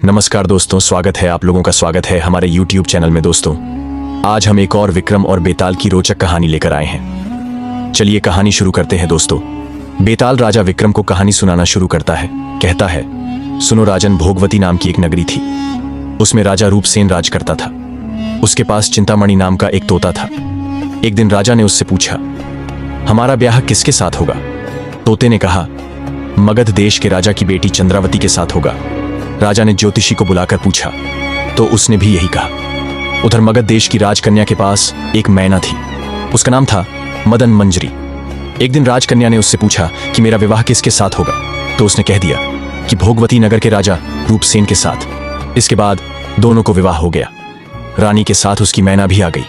नमस्कार दोस्तों, स्वागत है आप लोगों का स्वागत है हमारे YouTube चैनल में। दोस्तों, आज हम एक और विक्रम और बेताल की रोचक कहानी लेकर आए हैं। चलिए कहानी शुरू करते हैं। दोस्तों, बेताल राजा विक्रम को कहानी सुनाना शुरू करता है। कहता है, सुनो राजन, भोगवती नाम की एक नगरी थी। उसमें राजा रूपसेन राज करता था। उसके पास चिंतामणि नाम का एक तोता था। एक दिन राजा ने उससे पूछा, हमारा ब्याह किसके साथ होगा? तोते ने कहा, मगध देश के राजा की बेटी चंद्रावती के साथ होगा। राजा ने ज्योतिषी को बुलाकर पूछा तो उसने भी यही कहा। उधर मगध देश की राजकन्या के पास एक मैना थी। उसका नाम था मदन मंजरी। एक दिन राजकन्या ने उससे पूछा कि मेरा विवाह किसके साथ होगा? तो उसने कह दिया कि भोगवती नगर के राजा रूपसेन के साथ। इसके बाद दोनों को विवाह हो गया। रानी के साथ उसकी मैना भी आ गई।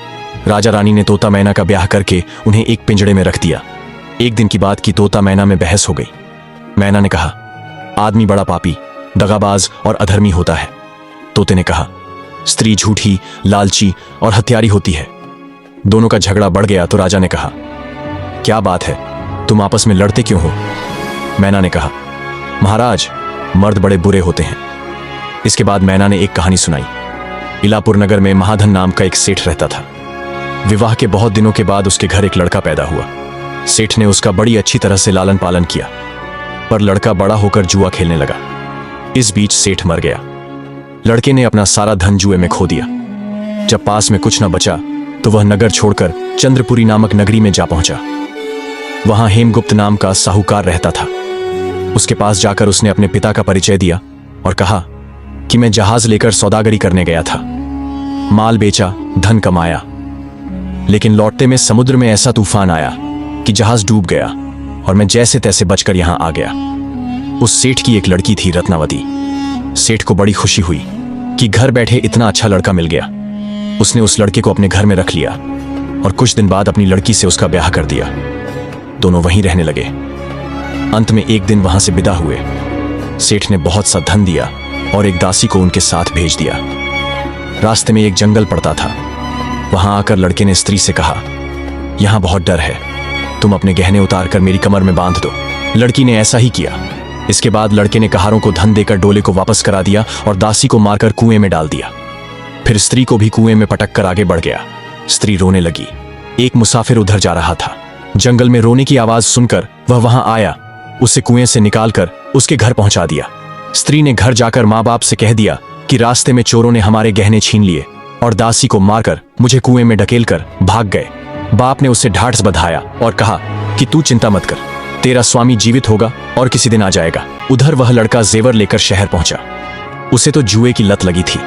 राजा रानी ने तोता मैना का ब्याह करके उन्हें एक पिंजड़े में रख दिया। एक दिन की बात की तोता मैना में बहस हो गई। मैना ने कहा, आदमी बड़ा पापी, दगाबाज और अधर्मी होता है। तोते ने कहा, स्त्री झूठी, लालची और हत्यारी होती है। दोनों का झगड़ा बढ़ गया तो राजा ने कहा, क्या बात है, तुम आपस में लड़ते क्यों हो? मैना ने कहा, महाराज, मर्द बड़े बुरे होते हैं। इसके बाद मैना ने एक कहानी सुनाई। इलापुर नगर में महाधन नाम का एक सेठ रहता था। विवाह के बहुत दिनों के बाद उसके घर एक लड़का पैदा हुआ। सेठ ने उसका बड़ी अच्छी तरह से लालन पालन किया, पर लड़का बड़ा होकर जुआ खेलने लगा। इस बीच सेठ मर गया। लड़के ने अपना सारा धन जुए में खो दिया। जब पास में कुछ न बचा तो वह नगर छोड़कर चंद्रपुरी नामक नगरी में जा पहुंचा। वहां हेमगुप्त नाम का साहूकार रहता था। उसके पास जाकर उसने अपने पिता का परिचय दिया और कहा कि मैं जहाज लेकर सौदागरी करने गया था। माल बेचा, धन कमाया, लेकिन लौटते में समुद्र में ऐसा तूफान आया कि जहाज डूब गया और मैं जैसे तैसे बचकर यहां आ गया। उस सेठ की एक लड़की थी, रत्नावती। सेठ को बड़ी खुशी हुई कि घर बैठे इतना अच्छा लड़का मिल गया। उसने उस लड़के को अपने घर में रख लिया और कुछ दिन बाद अपनी लड़की से उसका ब्याह कर दिया। दोनों वहीं रहने लगे। अंत में एक दिन वहां से विदा हुए। सेठ ने बहुत सा धन दिया और एक दासी को उनके साथ भेज दिया। रास्ते में एक जंगल पड़ता था। वहां आकर लड़के ने स्त्री से कहा, यहां बहुत डर है, तुम अपने गहने उतार कर मेरी कमर में बांध दो। लड़की ने ऐसा ही किया। इसके बाद लड़के ने कहारों को धन देकर डोले को वापस करा दिया और दासी को मारकर कुएं में डाल दिया। फिर स्त्री को भी कुएं में पटक कर आगे बढ़ गया। स्त्री रोने लगी। एक मुसाफिर उधर जा रहा था। जंगल में रोने की आवाज सुनकर वह वहां आया, उसे कुएं से निकालकर उसके घर पहुंचा दिया। स्त्री ने घर जाकर माँ बाप से कह दिया कि रास्ते में चोरों ने हमारे गहने छीन लिए और दासी को मारकर मुझे कुएं में ढकेल कर भाग गए। बाप ने उसे ढाढ़स बंधाया और कहा कि तू चिंता मत कर, तेरा स्वामी जीवित होगा और किसी दिन आ जाएगा। उधर वह लड़का जेवर लेकर शहर पहुंचा। उसे तो जुए की लत लगी थी।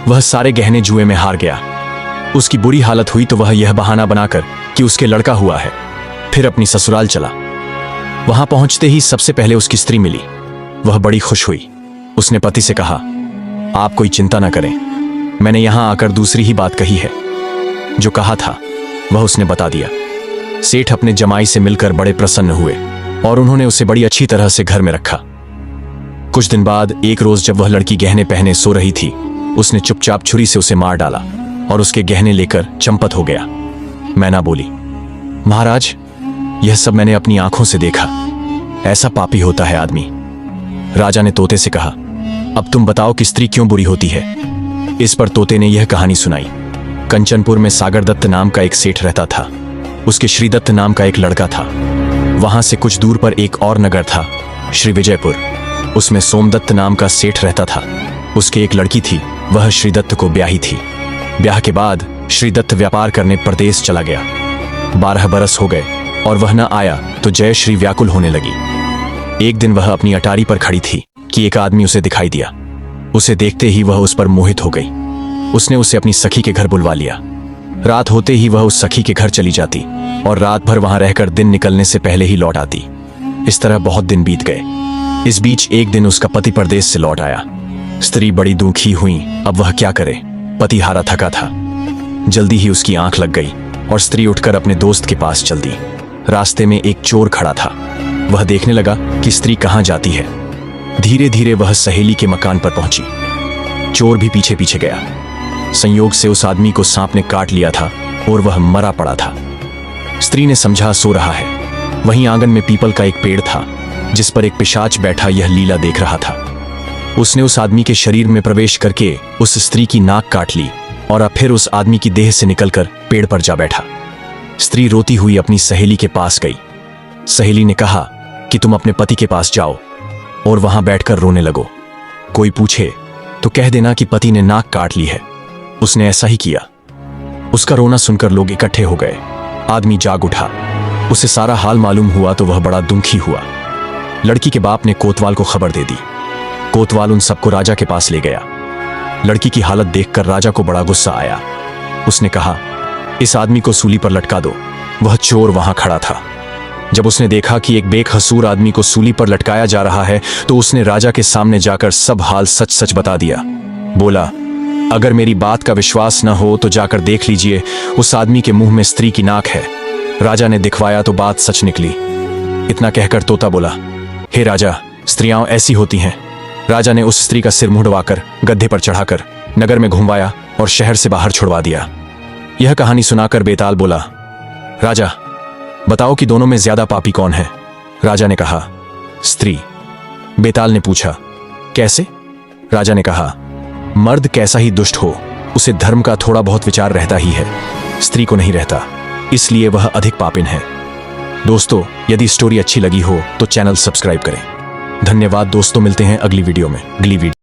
वह सारे गहने जुए में हार गया। उसकी बुरी हालत हुई तो वह यह बहाना बनाकर कि उसके लड़का हुआ है, फिर अपनी ससुराल चला। वहां पहुंचते ही सबसे पहले उसकी स्त्री मिली। वह बड़ी खुश हुई। उसने पति से कहा, आप कोई चिंता न करें, मैंने यहां आकर दूसरी ही बात कही है। जो कहा था वह उसने बता दिया। सेठ अपने जमाई से मिलकर बड़े प्रसन्न हुए और उन्होंने उसे बड़ी अच्छी तरह से घर में रखा। कुछ दिन बाद एक रोज जब वह लड़की गहने पहने सो रही थी, उसने चुपचाप छुरी से उसे मार डाला और उसके गहने लेकर चंपत हो गया। मैना बोली, महाराज, यह सब मैंने अपनी आंखों से देखा। ऐसा पापी होता है आदमी। राजा ने तोते से कहा, अब तुम बताओ कि स्त्री क्यों बुरी होती है? इस पर तोते ने यह कहानी सुनाई। कंचनपुर में सागर दत्त नाम का एक सेठ रहता था। उसके श्रीदत्त नाम का एक लड़का था। वहां से कुछ दूर पर एक और नगर था, श्री विजयपुर। उसमें सोमदत्त नाम का सेठ रहता था। उसकी एक लड़की थी, वह श्रीदत्त को ब्याही थी। ब्याह के बाद श्रीदत्त व्यापार करने प्रदेश चला गया। 12 बरस हो गए और वह न आया तो जय श्री व्याकुल होने लगी। एक दिन वह अपनी अटारी पर खड़ी थी कि एक आदमी उसे दिखाई दिया। उसे देखते ही वह उस पर मोहित हो गई। उसने उसे अपनी सखी के घर बुलवा लिया। रात होते ही वह उस सखी के घर चली जाती और रात भर वहां रहकर दिन निकलने से पहले ही लौट आती। इस तरह बहुत दिन बीत गए। इस बीच एक दिन उसका पति परदेश से लौट आया। स्त्री बड़ी दुखी हुई। अब वह क्या करे? पति हारा थका था। जल्दी ही उसकी आंख लग गई और स्त्री उठकर अपने दोस्त के पास चल दी। रास्ते में एक चोर खड़ा था। वह देखने लगा कि स्त्री कहां जाती है। धीरे धीरे वह सहेली के मकान पर पहुंची। चोर भी पीछे पीछे गया। संयोग से उस आदमी को सांप ने काट लिया था और वह मरा पड़ा था। स्त्री ने समझा सो रहा है। वहीं आंगन में पीपल का एक पेड़ था जिस पर एक पिशाच बैठा यह लीला देख रहा था। उसने उस आदमी के शरीर में प्रवेश करके उस स्त्री की नाक काट ली और अब फिर उस आदमी की देह से निकलकर पेड़ पर जा बैठा। स्त्री रोती हुई अपनी सहेली के पास गई। सहेली ने कहा कि तुम अपने पति के पास जाओ और वहां बैठकर रोने लगो। कोई पूछे तो कह देना कि पति ने नाक काट ली है। उसने ऐसा ही किया। उसका रोना सुनकर लोग इकट्ठे हो गए। आदमी जाग उठा। उसे सारा हाल मालूम हुआ तो वह बड़ा दुखी हुआ। लड़की के बाप ने कोतवाल को खबर दे दी। कोतवाल उन सबको राजा के पास ले गया। लड़की की हालत देखकर राजा को बड़ा गुस्सा आया। उसने कहा, इस आदमी को सूली पर लटका दो। वह चोर वहां खड़ा था। जब उसने देखा कि एक बेकसूर आदमी को सूली पर लटकाया जा रहा है तो उसने राजा के सामने जाकर सब हाल सच सच बता दिया। बोला, अगर मेरी बात का विश्वास न हो तो जाकर देख लीजिए, उस आदमी के मुंह में स्त्री की नाक है। राजा ने दिखवाया तो बात सच निकली। इतना कहकर तोता बोला, हे राजा, स्त्रियां ऐसी होती हैं। राजा ने उस स्त्री का सिर मुंडवाकर गद्दे पर चढ़ाकर नगर में घुमवाया और शहर से बाहर छुड़वा दिया। यह कहानी सुनाकर बेताल बोला, राजा बताओ कि दोनों में ज्यादा पापी कौन है? राजा ने कहा, स्त्री। बेताल ने पूछा, कैसे? राजा ने कहा, मर्द कैसा ही दुष्ट हो, उसे धर्म का थोड़ा बहुत विचार रहता ही है, स्त्री को नहीं रहता, इसलिए वह अधिक पापिन है। दोस्तों, यदि स्टोरी अच्छी लगी हो तो चैनल सब्सक्राइब करें। धन्यवाद दोस्तों, मिलते हैं अगली वीडियो में।